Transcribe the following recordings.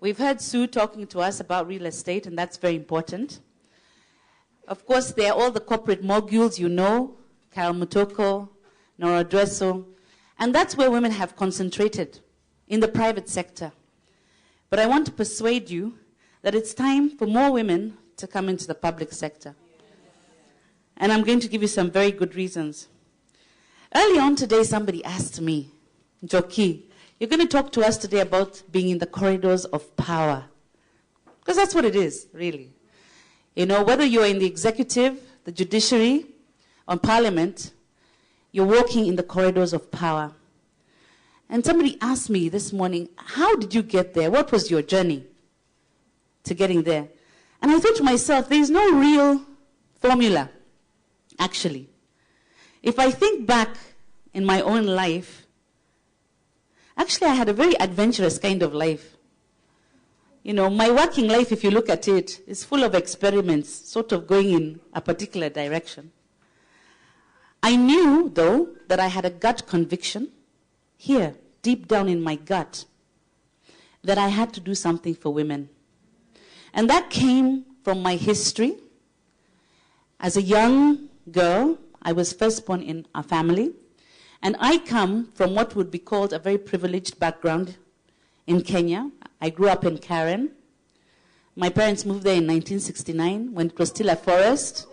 We've heard Sue talking to us about real estate, and that's very important. Of course, there are all the corporate moguls, you know, Carol Mutoko, Nora Dresso, and that's where women have concentrated, in the private sector. But I want to persuade you that it's time for more women to come into the public sector. And I'm going to give you some very good reasons. Early on today, somebody asked me, Njoki, you're going to talk to us today about being in the corridors of power. Because that's what it is, really. You know, whether you're in the executive, the judiciary, or parliament, you're walking in the corridors of power. And somebody asked me this morning, how did you get there? What was your journey to getting there? And I thought to myself, there's no real formula, actually. If I think back in my own life, actually I had a very adventurous kind of life. You know, my working life, if you look at it, is full of experiments, sort of going in a particular direction. I knew, though, that I had a gut conviction, here, deep down in my gut, that I had to do something for women. And that came from my history. As a young girl, I was first born in a family, and I come from what would be called a very privileged background in Kenya. I grew up in Karen. My parents moved there in 1969 when it was still a forest.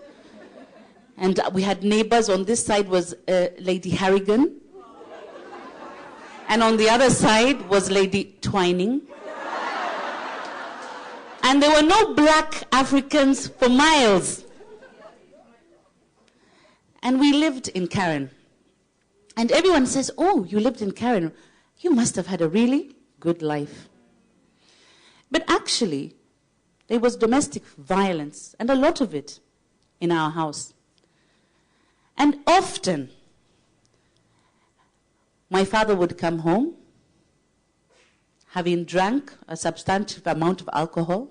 And we had neighbors. On this side was Lady Harrigan. And on the other side was Lady Twining. And there were no black Africans for miles. And we lived in Karen. And everyone says, oh, you lived in Karen. You must have had a really good life. But actually, there was domestic violence, and a lot of it, in our house. And often, my father would come home, having drank a substantial amount of alcohol.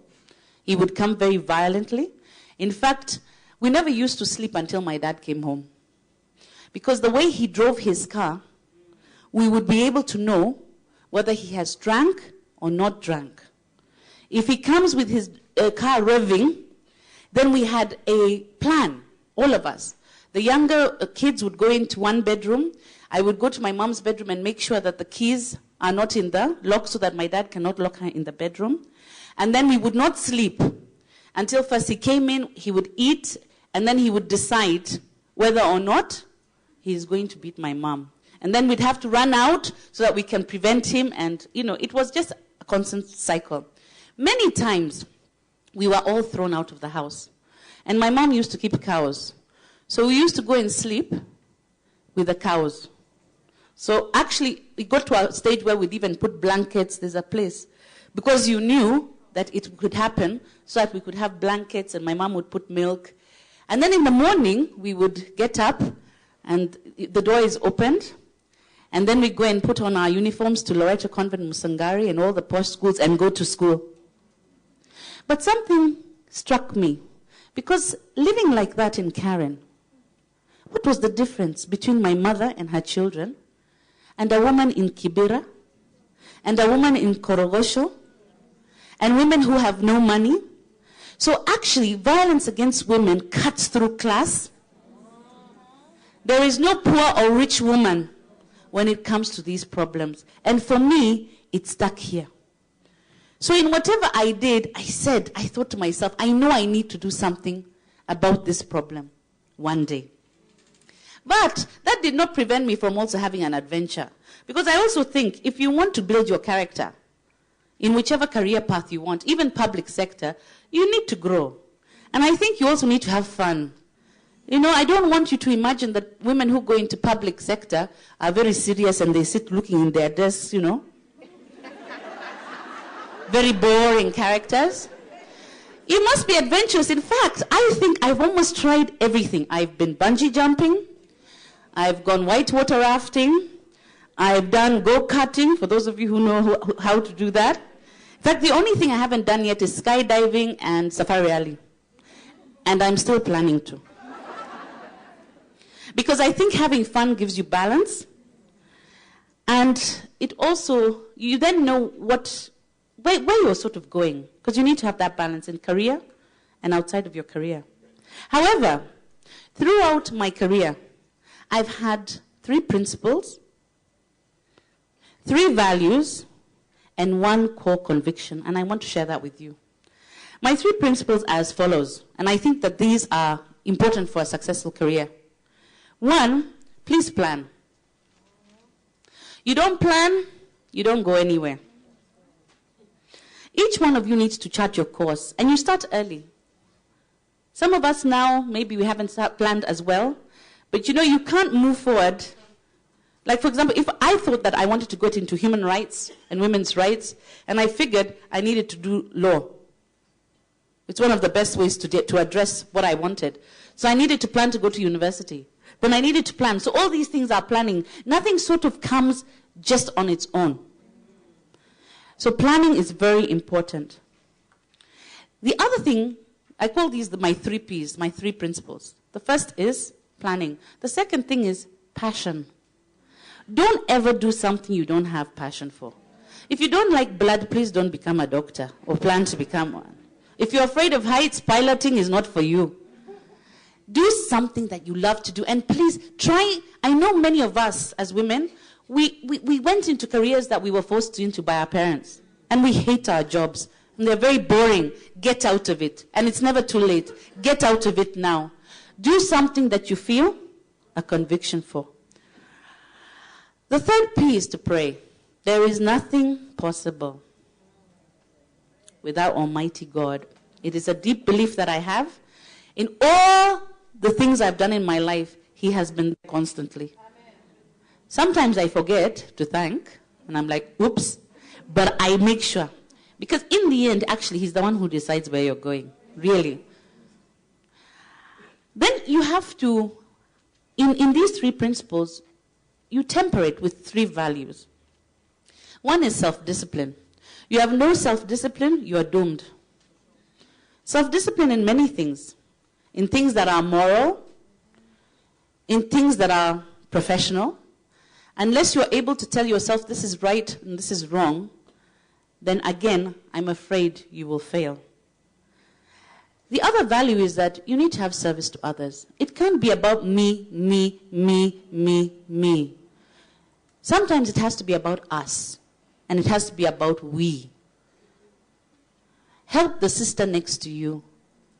He would come very violently. In fact, we never used to sleep until my dad came home. Because the way he drove his car, we would be able to know whether he has drank or not drank. If he comes with his car revving, then we had a plan, all of us. The younger kids would go into one bedroom. I would go to my mom's bedroom and make sure that the keys are not in the lock so that my dad cannot lock her in the bedroom. And then we would not sleep until first he came in, he would eat, and then he would decide whether or not he's going to beat my mom. And then we'd have to run out so that we can prevent him. And, you know, it was just a constant cycle. Many times, we were all thrown out of the house. And my mom used to keep cows. So we used to go and sleep with the cows. So actually, we got to a stage where we'd even put blankets. There's a place. Because you knew that it could happen, so that we could have blankets, and my mom would put milk. And then in the morning, we would get up, and the door is opened. And then we go and put on our uniforms to Loreto Convent, Musangari, and all the posh schools, and go to school. But something struck me. Because living like that in Karen, what was the difference between my mother and her children, and a woman in Kibera, and a woman in Korogosho, and women who have no money? So actually, violence against women cuts through class. There is no poor or rich woman when it comes to these problems. And for me, it stuck here. So in whatever I did, I thought to myself, I know I need to do something about this problem one day. But that did not prevent me from also having an adventure. Because I also think if you want to build your character in whichever career path you want, even public sector, you need to grow. And I think you also need to have fun. You know, I don't want you to imagine that women who go into public sector are very serious and they sit looking in their desks, you know. Very boring characters. You must be adventurous. In fact, I think I've almost tried everything. I've been bungee jumping. I've gone whitewater rafting. I've done go-karting, for those of you who know how to do that. In fact, the only thing I haven't done yet is skydiving and safari rally. And I'm still planning to. Because I think having fun gives you balance. And it also, you then know what where you're sort of going, because you need to have that balance in career and outside of your career. However, throughout my career, I've had 3 principles, 3 values, and 1 core conviction, and I want to share that with you. My 3 principles are as follows, and I think that these are important for a successful career. 1, please plan. You don't plan, you don't go anywhere. Each one of you needs to chart your course, and you start early. Some of us now, maybe we haven't planned as well, but you know, you can't move forward. Like, for example, if I thought that I wanted to get into human rights and women's rights, and I figured I needed to do law. It's one of the best ways to address what I wanted. So I needed to plan to go to university. Then I needed to plan. So all these things are planning. Nothing sort of comes just on its own. So planning is very important. The other thing, I call these my 3 Ps, my 3 principles. The first is planning. The second thing is passion. Don't ever do something you don't have passion for. If you don't like blood, please don't become a doctor or plan to become one. If you're afraid of heights, piloting is not for you. Do something that you love to do, and please try. I know many of us as women, we went into careers that we were forced into by our parents, and we hate our jobs, and they're very boring. Get out of it, and it's never too late. Get out of it now. Do something that you feel a conviction for. The 3rd P is to pray. There is nothing possible without Almighty God. It is a deep belief that I have. In all the things I've done in my life, He has been there constantly. Amen. Sometimes I forget to thank, and I'm like, oops, but I make sure. Because in the end, actually, He's the one who decides where you're going, really. Then you have to, in these 3 principles, you temper it with 3 values. 1 is self-discipline. You have no self-discipline, you are doomed. Self-discipline in many things. In things that are moral, in things that are professional. Unless you're able to tell yourself this is right and this is wrong, then again, I'm afraid you will fail. The other value is that you need to have service to others. It can't be about me, me, me, me, me. Sometimes it has to be about us, and it has to be about we. Help the sister next to you,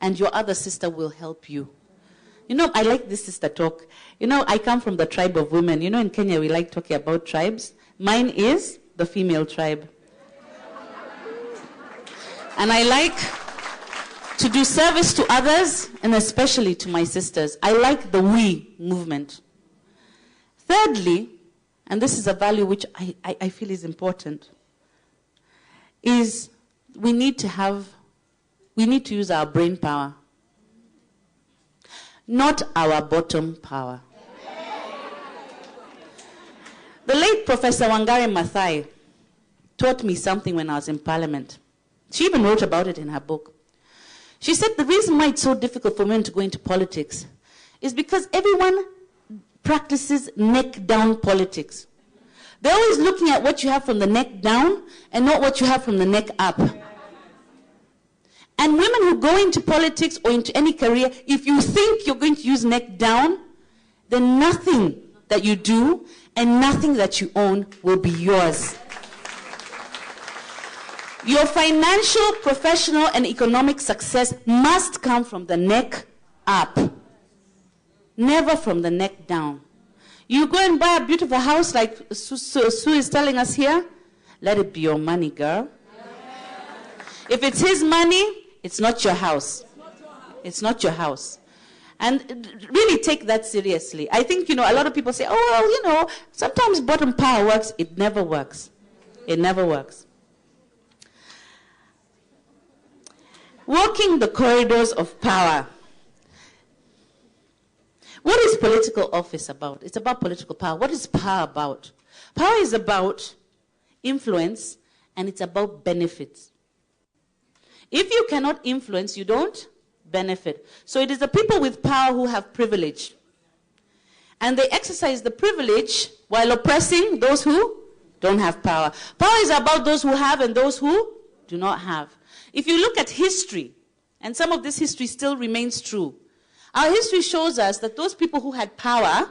and your other sister will help you. You know, I like this sister talk. You know, I come from the tribe of women. You know, in Kenya, we like talking about tribes. Mine is the female tribe. And I like to do service to others, and especially to my sisters. I like the we movement. Thirdly, and this is a value which I feel is important, is we need to use our brain power, not our bottom power. The late Professor Wangari Maathai taught me something when I was in Parliament. She even wrote about it in her book. She said the reason why it's so difficult for women to go into politics is because everyone practices neck-down politics. They're always looking at what you have from the neck down and not what you have from the neck up. And women who go into politics or into any career, if you think you're going to use neck down, then nothing that you do and nothing that you own will be yours. Your financial, professional, and economic success must come from the neck up, never from the neck down. You go and buy a beautiful house like Sue is telling us here, let it be your money, girl. If it's his money, it's not your house. It's not your house. And really take that seriously. I think, a lot of people say, oh, well, sometimes bottom power works. It never works. It never works. Walking the corridors of power. What is political office about? It's about political power. What is power about? Power is about influence, and it's about benefits. If you cannot influence, you don't benefit. So it is the people with power who have privilege. And they exercise the privilege while oppressing those who don't have power. Power is about those who have and those who do not have. If you look at history, and some of this history still remains true, our history shows us that those people who had power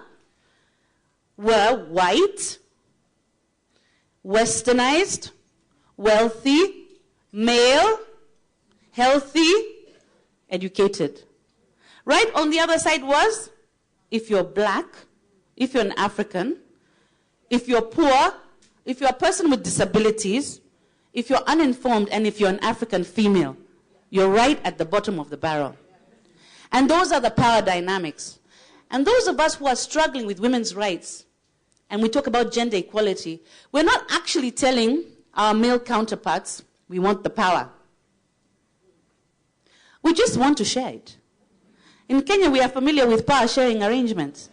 were white, westernized, wealthy, male, healthy, educated. Right on the other side was, if you're black, if you're an African, if you're poor, if you're a person with disabilities, if you're uninformed, and if you're an African female, you're right at the bottom of the barrel. And those are the power dynamics. And those of us who are struggling with women's rights, and we talk about gender equality, we're not actually telling our male counterparts we want the power. We just want to share it. In Kenya, we are familiar with power sharing arrangements.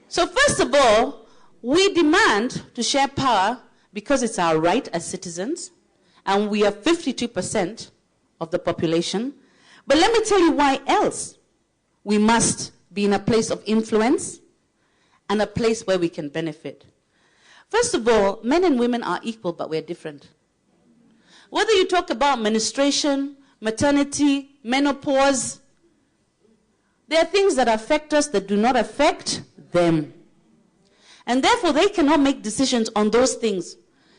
So first of all, we demand to share power because it's our right as citizens, and we are 52% of the population. But let me tell you why else we must be in a place of influence and a place where we can benefit. First of all, men and women are equal, but we're different. Whether you talk about menstruation, maternity, menopause, there are things that affect us that do not affect them. And therefore, they cannot make decisions on those things.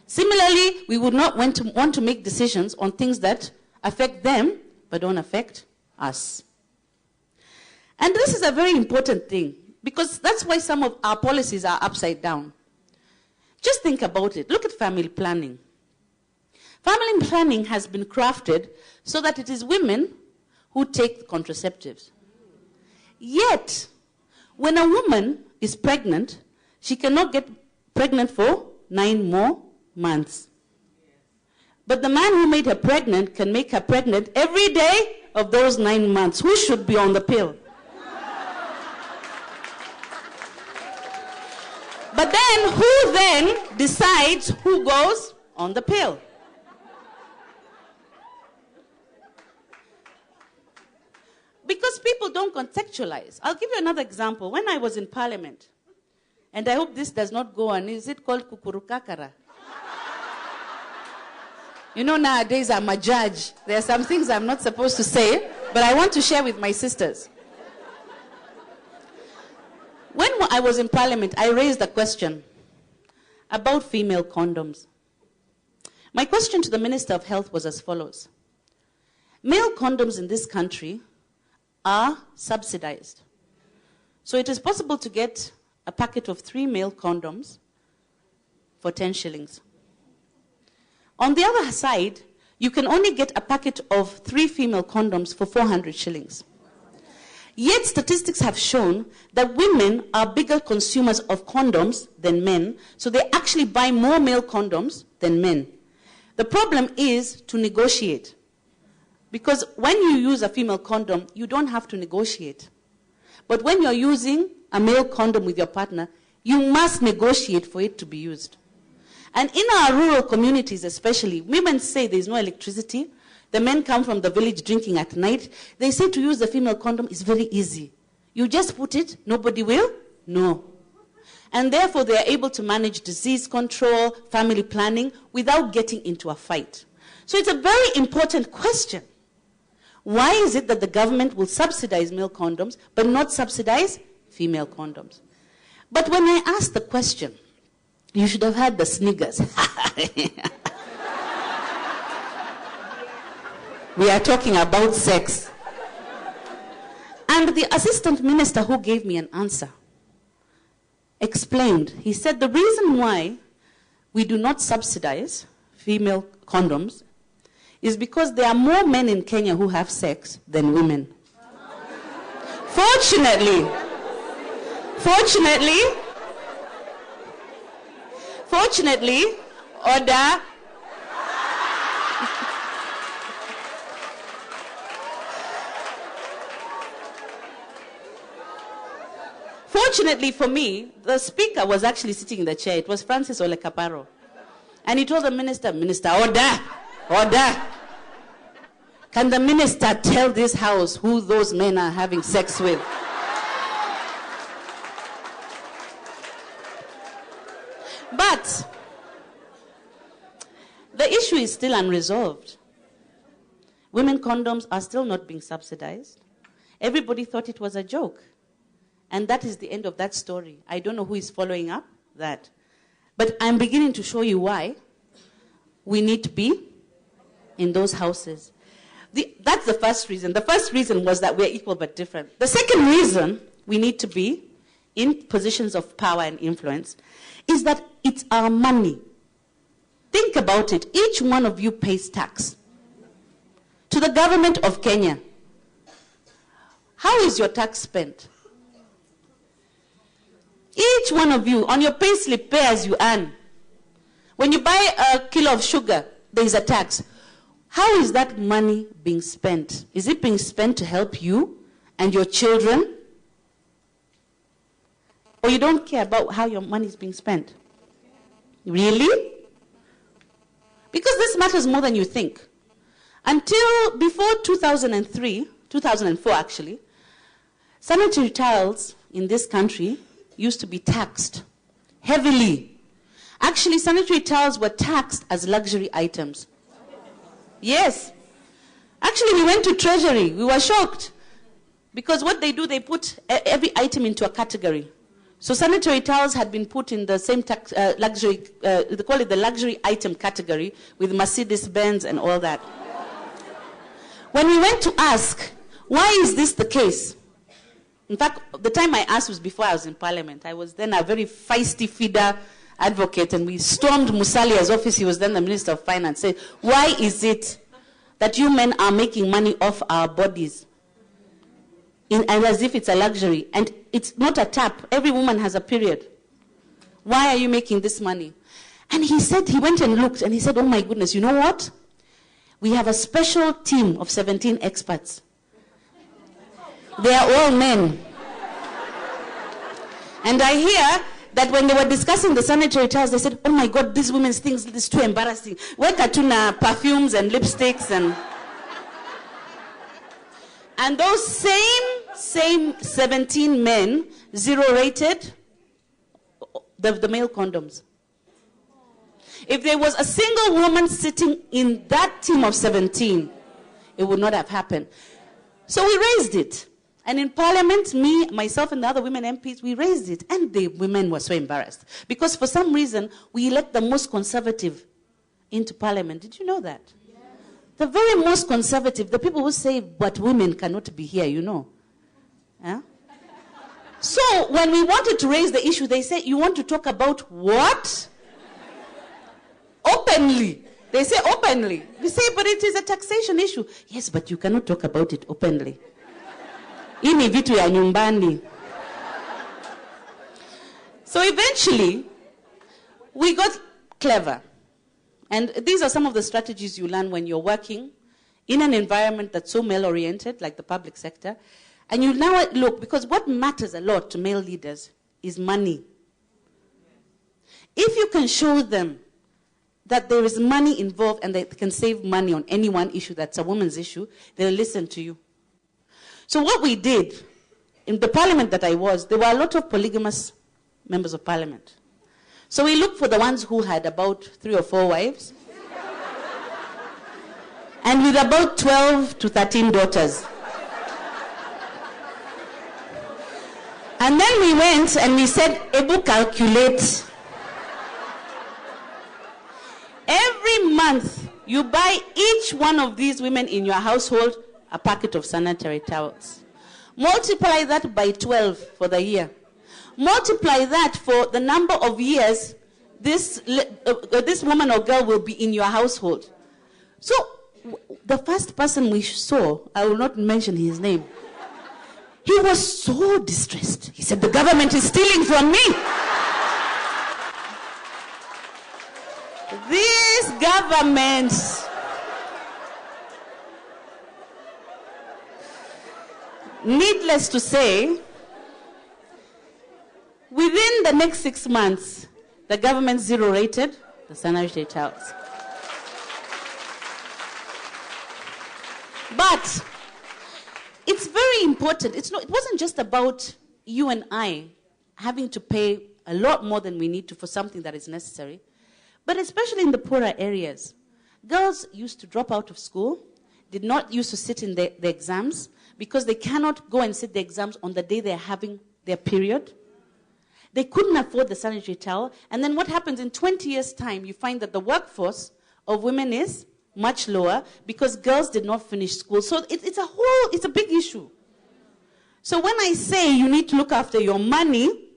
Similarly, we would not want to make decisions on things that affect them, but don't affect us. And this is a very important thing, because that's why some of our policies are upside down. Just think about it. Look at family planning. Family planning has been crafted so that it is women who take contraceptives. Yet, when a woman is pregnant, she cannot get pregnant for 9 more months. But the man who made her pregnant can make her pregnant every day of those 9 months. Who should be on the pill? But then, who then decides who goes on the pill? Because people don't contextualize. I'll give you another example. When I was in Parliament, and I hope this does not go on, is it called kukurukakara? You know, nowadays I'm a judge. There are some things I'm not supposed to say, but I want to share with my sisters. When I was in Parliament, I raised a question about female condoms. My question to the Minister of Health was as follows. Male condoms in this country are subsidized. So it is possible to get a packet of 3 male condoms for 10 shillings. On the other side, you can only get a packet of 3 female condoms for 400 shillings. Yet statistics have shown that women are bigger consumers of condoms than men, so they actually buy more male condoms than men. The problem is to negotiate. Because when you use a female condom, you don't have to negotiate. But when you're using a male condom with your partner, you must negotiate for it to be used. And in our rural communities especially, women say there's no electricity. The men come from the village drinking at night. They say to use the female condom is very easy. You just put it, nobody will know. And therefore they are able to manage disease control, family planning, without getting into a fight. So it's a very important question. Why is it that the government will subsidize male condoms, but not subsidize female condoms? But when I asked the question, you should have had the sniggers. We are talking about sex. And the assistant minister who gave me an answer explained. He said the reason why we do not subsidize female condoms is because there are more men in Kenya who have sex than women. Fortunately, order. Fortunately for me, the speaker was actually sitting in the chair. It was Francis Ole Kaparo. And he told the minister, Minister, order, order. Can the minister tell this house who those men are having sex with? The issue is still unresolved. Women condoms are still not being subsidized. Everybody thought it was a joke. And that is the end of that story. I don't know who is following up that. But I'm beginning to show you why we need to be in those houses. That's the first reason. The first reason was that we're equal but different. The second reason we need to be in positions of power and influence is that it's our money. Think about it. Each one of you pays tax to the government of Kenya. How is your tax spent? Each one of you, on your pay slip, pay as you earn. When you buy a kilo of sugar, there is a tax. How is that money being spent? Is it being spent to help you and your children? Or you don't care about how your money is being spent? Really? Because this matters more than you think. Until before 2004 actually, sanitary towels in this country used to be taxed heavily. Actually, sanitary towels were taxed as luxury items. Yes. Actually, we went to Treasury. We were shocked. Because what they do, they put every item into a category. So sanitary towels had been put in the same luxury, they call it the luxury item category with Mercedes-Benz and all that. When we went to ask, why is this the case? In fact, the time I asked was before I was in Parliament. I was then a very feisty feeder advocate, and we stormed Musalia's office. He was then the Minister of Finance. Said, why is it that you men are making money off our bodies? And as if it's a luxury. And it's not a tap. Every woman has a period. Why are you making this money? And he said, he went and looked, and he said, oh my goodness, you know what? We have a special team of 17 experts. They are all men. And I hear that when they were discussing the sanitary towels, they said, oh my God, these women's things, this is too embarrassing. Where katuna perfumes and lipsticks and those same 17 men zero-rated the male condoms. If there was a single woman sitting in that team of 17, it would not have happened. So we raised it. And in Parliament, me, myself, and the other women MPs, we raised it. And the women were so embarrassed. Because for some reason, we elect the most conservative into Parliament. Did you know that? Yes. The very most conservative, the people who say, but women cannot be here, you know. Yeah? So when we wanted to raise the issue, they say, you want to talk about what? Openly. They say openly. We say, but it is a taxation issue. Yes, but you cannot talk about it openly. Ini vitu ya nyumbani. So eventually, we got clever. And these are some of the strategies you learn when you're working in an environment that's so male-oriented, like the public sector. And you now look, because what matters a lot to male leaders is money. If you can show them that there is money involved and they can save money on any one issue that's a woman's issue, they'll listen to you. So what we did, in the parliament that I was, there were a lot of polygamous members of parliament. So we looked for the ones who had about 3 or 4 wives, and with about 12 to 13 daughters. And then we went and we said, Ebu, calculate. Every month, you buy each one of these women in your household a packet of sanitary towels. Multiply that by 12 for the year. Multiply that for the number of years this woman or girl will be in your household. So the first person we saw, I will not mention his name, he was so distressed. He said, the government is stealing from me. This government needless to say, within the next 6 months, the government zero-rated the sanitary towels. But it's very important. It wasn't just about you and I having to pay a lot more than we need to for something that is necessary, but especially in the poorer areas. Girls used to drop out of school, did not used to sit in the exams, because they cannot go and sit the exams on the day they're having their period. They couldn't afford the sanitary towel. And then what happens in 20 years' time, you find that the workforce of women is much lower because girls did not finish school. So it's a big issue. So when I say you need to look after your money,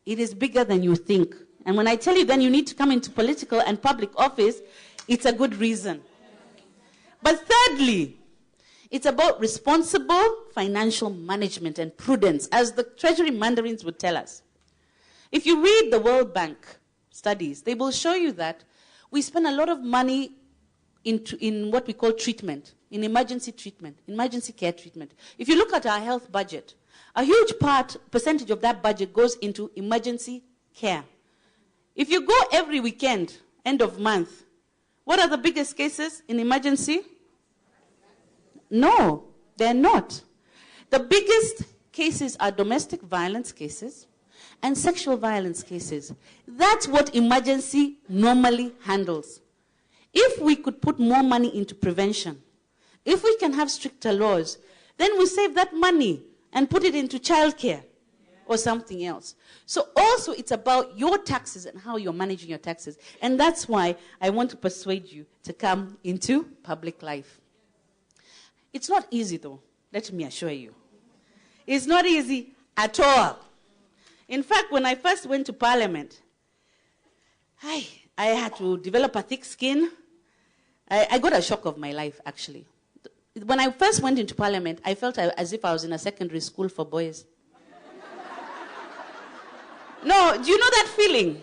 it is bigger than you think. And when I tell you then you need to come into political and public office, it's a good reason. But thirdly, it's about responsible financial management and prudence, as the Treasury mandarins would tell us. If you read the World Bank studies, they will show you that we spend a lot of money in what we call treatment, in emergency treatment, emergency care treatment. If you look at our health budget, a huge percentage of that budget goes into emergency care. If you go every weekend, end of month, what are the biggest cases in emergency? No, they're not. The biggest cases are domestic violence cases and sexual violence cases. That's what emergency normally handles. If we could put more money into prevention, if we can have stricter laws, then we save that money and put it into childcare or something else. So also it's about your taxes and how you're managing your taxes. And that's why I want to persuade you to come into public life. It's not easy though, let me assure you. It's not easy at all. In fact, when I first went to Parliament, I had to develop a thick skin. I got a shock of my life, actually. When I first went into Parliament, I felt as if I was in a secondary school for boys. No, do you know that feeling?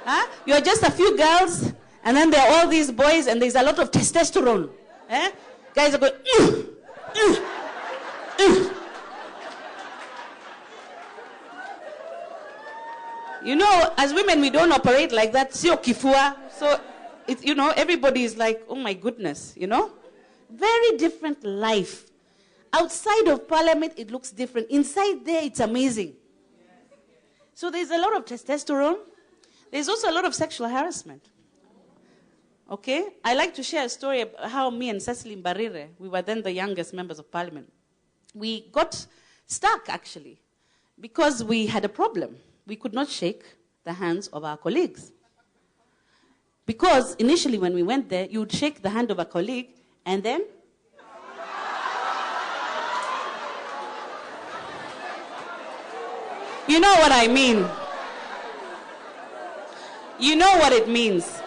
Huh? You're just a few girls, and then there are all these boys, and there's a lot of testosterone. Eh? Guys are going, You know, as women, we don't operate like that. Sio kifua. So, everybody is like, oh my goodness, Very different life. Outside of Parliament, it looks different. Inside there, it's amazing. So there's a lot of testosterone. There's also a lot of sexual harassment. Okay? I like to share a story about how me and Cecily Mbarire, we were then the youngest members of Parliament. We got stuck, actually, because we had a problem. We could not shake the hands of our colleagues. Because initially when we went there, you would shake the hand of a colleague, and then you know what I mean. You know what it means.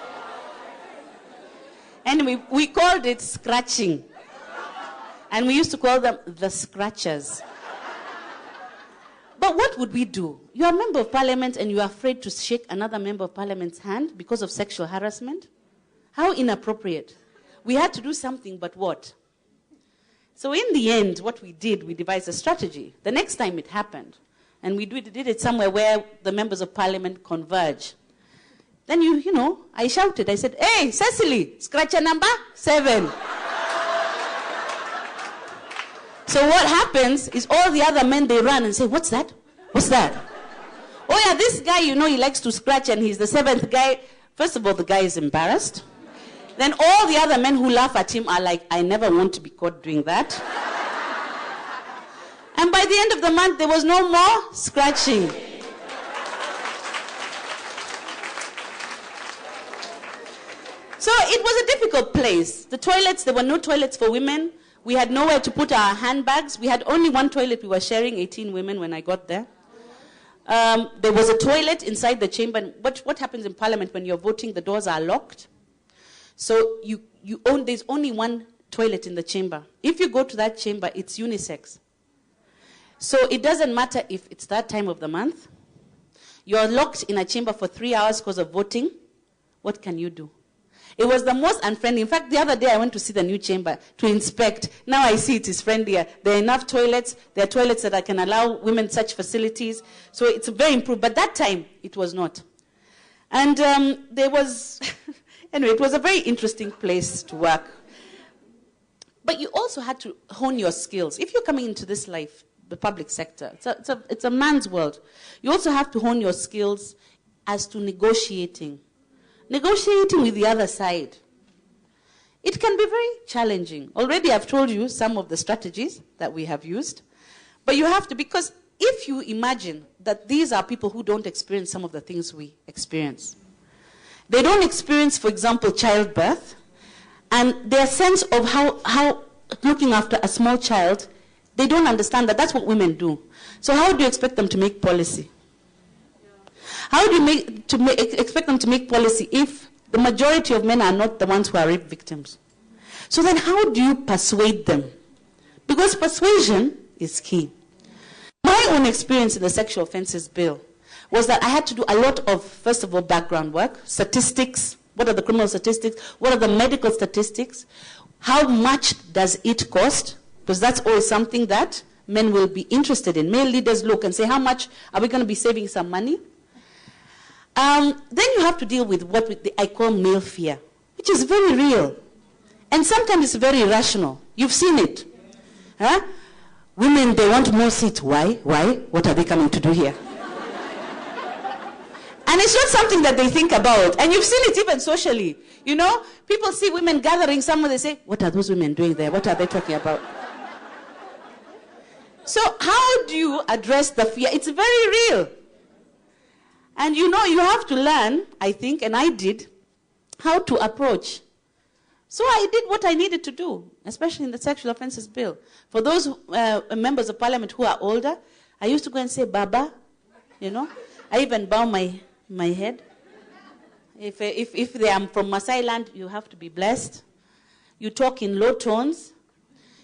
And we called it scratching. And we used to call them the scratchers. But what would we do? You're a member of Parliament and you're afraid to shake another member of Parliament's hand because of sexual harassment? How inappropriate. We had to do something, but what? So in the end, what we did, we devised a strategy. The next time it happened, and we did it somewhere where the members of Parliament converge. Then I shouted, I said, hey, Cecily, scratcher number 7. So what happens is all the other men, they run and say, what's that? What's that? Oh yeah, this guy, he likes to scratch and he's the 7th guy. First of all, the guy is embarrassed. Then all the other men who laugh at him are like, I never want to be caught doing that. And by the end of the month, there was no more scratching. So it was a difficult place. The toilets, there were no toilets for women. We had nowhere to put our handbags. We had only one toilet we were sharing, 18 women when I got there. There was a toilet inside the chamber. What happens in Parliament when you're voting? The doors are locked. So there's only one toilet in the chamber. If you go to that chamber, it's unisex. So it doesn't matter if it's that time of the month. You're locked in a chamber for 3 hours because of voting. What can you do? It was the most unfriendly. In fact, the other day I went to see the new chamber to inspect. Now I see it is friendlier. There are enough toilets. There are toilets that can allow women such facilities. So it's very improved. But that time, it was not. And there was... Anyway, it was a very interesting place to work. But you also had to hone your skills. If you're coming into this life, the public sector, it's a man's world. You also have to hone your skills as to negotiating. Negotiating with the other side. it can be very challenging. Already I've told you some of the strategies that we have used. But you have to, because if you imagine that these are people who don't experience some of the things we experience. They don't experience, for example, childbirth, and their sense of how looking after a small child, they don't understand that that's what women do. So how do you expect them to make policy? How do you expect them to make policy if the majority of men are not the ones who are rape victims? So then how do you persuade them? Because persuasion is key. My own experience in the sexual offences bill was that I had to do a lot of, first of all, background work, statistics. What are the criminal statistics? What are the medical statistics? How much does it cost? Because that's always something that men will be interested in. Male leaders look and say, how much are we going to be saving some money? Then you have to deal with what I call male fear, which is very real. And sometimes it's very irrational. You've seen it. Huh? Women, they want more seats. Why? Why? What are they coming to do here? And it's not something that they think about. And you've seen it even socially. You know, people see women gathering somewhere, they say, what are those women doing there? What are they talking about? So how do you address the fear? It's very real. And you know, you have to learn, I think, and I did, how to approach. So I did what I needed to do, especially in the sexual offences bill. For those members of parliament who are older, I used to go and say, Baba, you know. I even bow my head. If they are from Maasai land, you have to be blessed. You talk in low tones.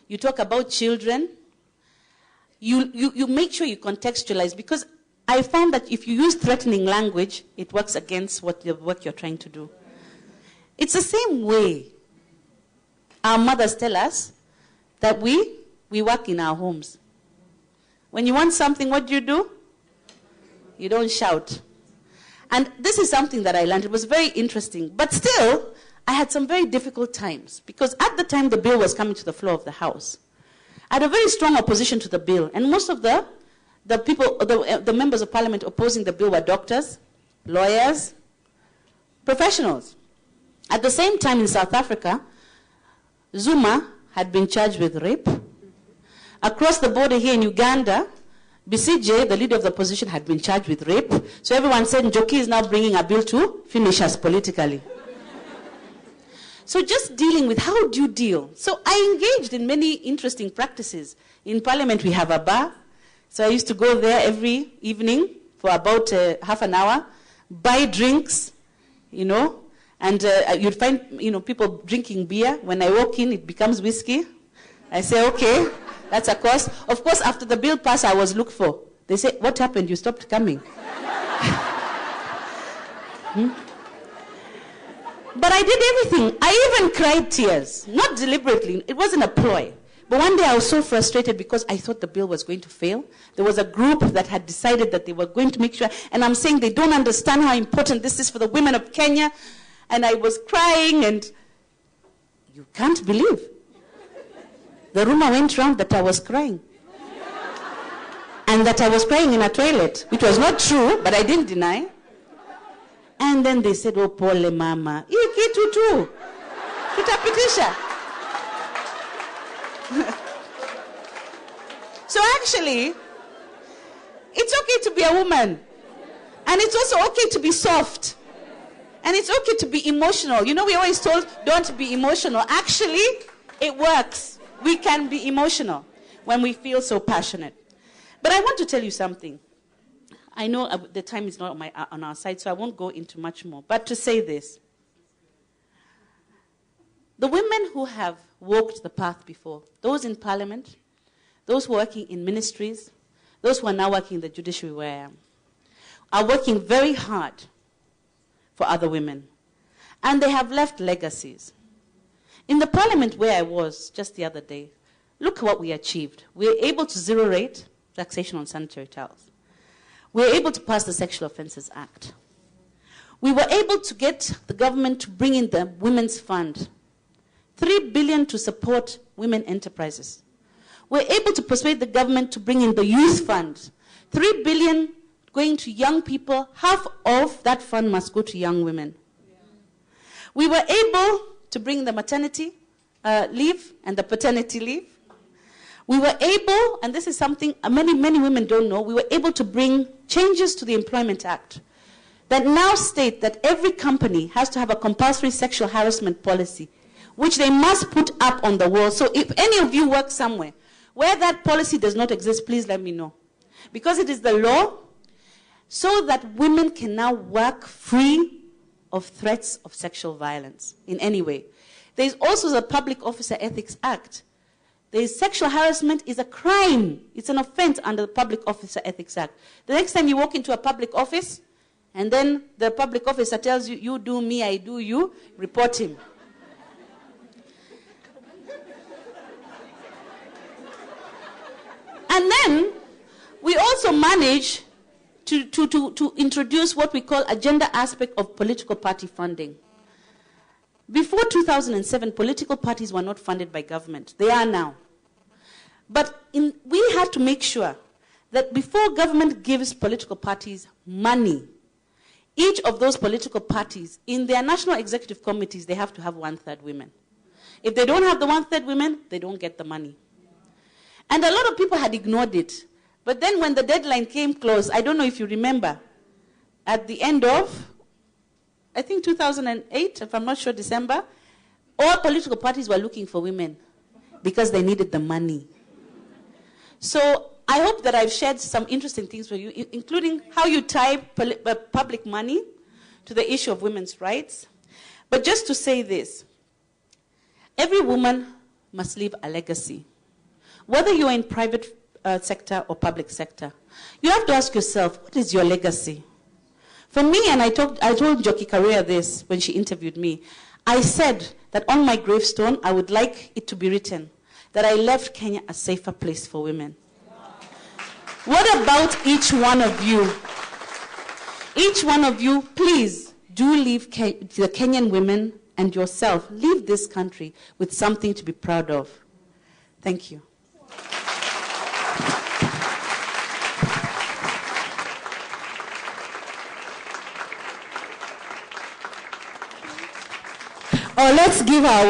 You talk about children. You make sure you contextualize, because I found that if you use threatening language, it works against what you're trying to do. It's the same way our mothers tell us that we work in our homes. When you want something, what do? You don't shout. And this is something that I learned. It was very interesting. But still, I had some very difficult times, because at the time the bill was coming to the floor of the House, I had a very strong opposition to the bill. And most of the members of parliament opposing the bill were doctors, lawyers, professionals. At the same time in South Africa, Zuma had been charged with rape. Across the border here in Uganda, BCJ, the leader of the opposition, had been charged with rape. So everyone said Njoki is now bringing a bill to finish us politically. So just dealing with, how do you deal? So I engaged in many interesting practices. In parliament we have a bar. So I used to go there every evening for about half an hour, buy drinks, you know, and you'd find, you know, people drinking beer. When I walk in, it becomes whiskey. I say, okay, that's a cost. Of course, after the bill passed, I was looked for. They say, what happened? You stopped coming. But I did everything. I even cried tears. Not deliberately. It wasn't a ploy. But one day I was so frustrated because I thought the bill was going to fail. There was a group that had decided that they were going to make sure, and I'm saying they don't understand how important this is for the women of Kenya. And I was crying, and you can't believe. The rumor went round that I was crying. And that I was crying in a toilet, which was not true, but I didn't deny. And then they said, oh, pole mama. Hii kitu tu. Tutapitisha. So actually, it's okay to be a woman. And it's also okay to be soft. And it's okay to be emotional. You know, we always told, don't be emotional. Actually, it works. We can be emotional when we feel so passionate. But I want to tell you something. I know the time is not on our side, so I won't go into much more. But to say this, the women who have walked the path before, those in parliament, those who are working in ministries, those who are now working in the judiciary where I am, are working very hard for other women. And they have left legacies. In the parliament where I was just the other day, look what we achieved. We were able to zero rate taxation on sanitary towels. We were able to pass the Sexual Offences Act. We were able to get the government to bring in the Women's Fund, 3 billion to support women enterprises. We're able to persuade the government to bring in the Youth Fund, 3 billion going to young people. Half of that fund must go to young women. Yeah. We were able to bring the maternity leave and the paternity leave. We were able, and this is something many, many women don't know, we were able to bring changes to the Employment Act that now state that every company has to have a compulsory sexual harassment policy, which they must put up on the wall. So if any of you work somewhere where that policy does not exist, please let me know. Because it is the law, so that women can now work free of threats of sexual violence in any way. There is also the Public Officer Ethics Act. Sexual harassment is a crime. It's an offense under the Public Officer Ethics Act. The next time you walk into a public office, and then the public officer tells you, you do me, I do you, report him. And then we also manage to introduce what we call a gender aspect of political party funding. Before 2007, political parties were not funded by government. They are now. But we had to make sure that before government gives political parties money, each of those political parties, in their national executive committees, they have to have 1/3 women. If they don't have the 1/3 women, they don't get the money. And a lot of people had ignored it. But then when the deadline came close, I don't know if you remember, at the end of, I think 2008, if I'm not sure, December, all political parties were looking for women because they needed the money. So I hope that I've shared some interesting things with you, including how you tie public money to the issue of women's rights. But just to say this, every woman must leave a legacy. Whether you're in private sector or public sector, you have to ask yourself, what is your legacy? For me, and I told Njoki Ndungu this when she interviewed me, I said that on my gravestone, I would like it to be written that I left Kenya a safer place for women. What about each one of you? Each one of you, please do leave the Kenyan women and yourself, leave this country with something to be proud of. Thank you. Oh, let's give our